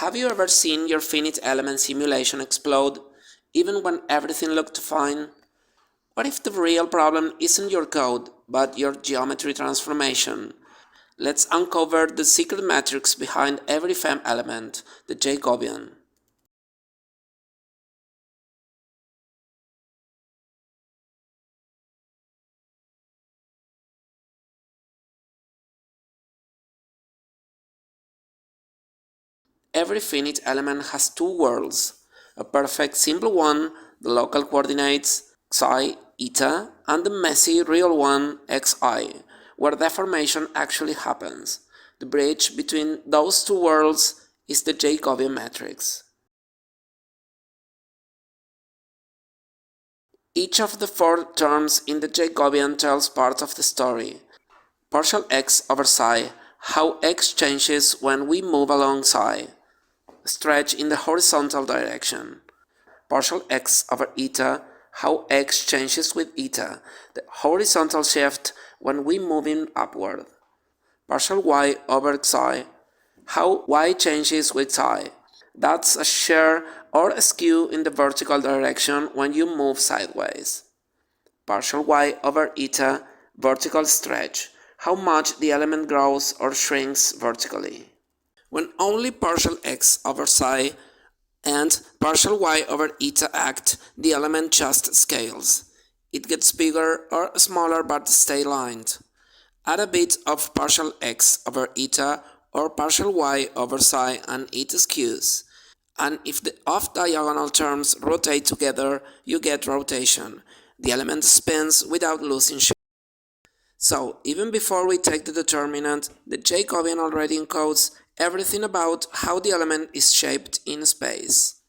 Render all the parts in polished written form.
Have you ever seen your finite element simulation explode, even when everything looked fine? What if the real problem isn't your code, but your geometry transformation? Let's uncover the secret matrix behind every FEM element, the Jacobian. Every finite element has two worlds, a perfect simple one, the local coordinates xi, eta, and the messy real one xi, where deformation actually happens. The bridge between those two worlds is the Jacobian matrix. Each of the four terms in the Jacobian tells part of the story. Partial x over psi, how x changes when we move along psi. Stretch in the horizontal direction. Partial x over eta, how x changes with eta, the horizontal shift when we move in upward. Partial y over xi, how y changes with psi. That's a shear or a skew in the vertical direction when you move sideways. Partial y over eta, vertical stretch, how much the element grows or shrinks vertically. When only partial x over psi and partial y over eta act, the element just scales. It gets bigger or smaller but stay aligned. Add a bit of partial x over eta or partial y over psi and it skews. And if the off-diagonal terms rotate together, you get rotation. The element spins without losing shape. So, even before we take the determinant, the Jacobian already encodes everything about how the element is shaped in space.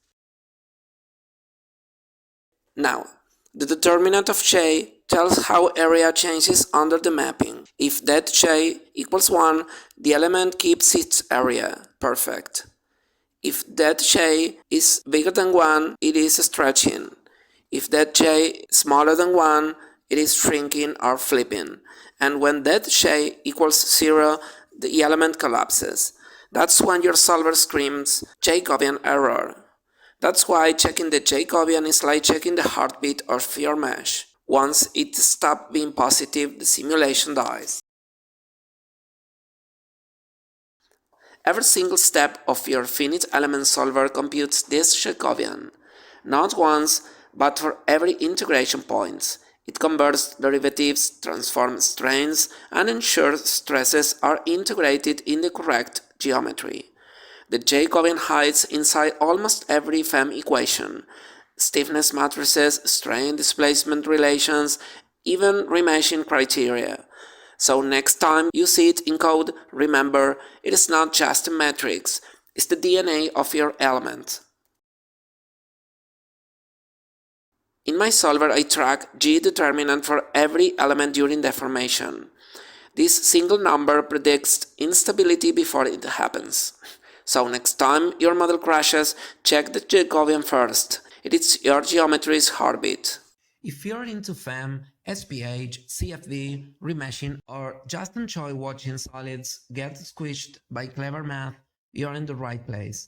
Now, the determinant of J tells how area changes under the mapping. If that J equals 1, the element keeps its area. Perfect. If that J is bigger than 1, it is stretching. If that J is smaller than 1, it is shrinking or flipping. And when that J equals 0, the element collapses. That's when your solver screams Jacobian error. That's why checking the Jacobian is like checking the heartbeat of your mesh. Once it stops being positive, the simulation dies. Every single step of your finite element solver computes this Jacobian. Not once, but for every integration point. It converts derivatives, transforms strains, and ensures stresses are integrated in the correct geometry. The Jacobian hides inside almost every FEM equation. Stiffness matrices, strain displacement relations, even remeshing criteria. So next time you see it in code, remember, it is not just a matrix, it's the DNA of your element. In my solver I track G determinant for every element during deformation. This single number predicts instability before it happens. So next time your model crashes, check the Jacobian first. It is your geometry's heartbeat. If you're into FEM, SPH, CFD, remeshing, or just enjoy watching solids get squished by clever math, you're in the right place.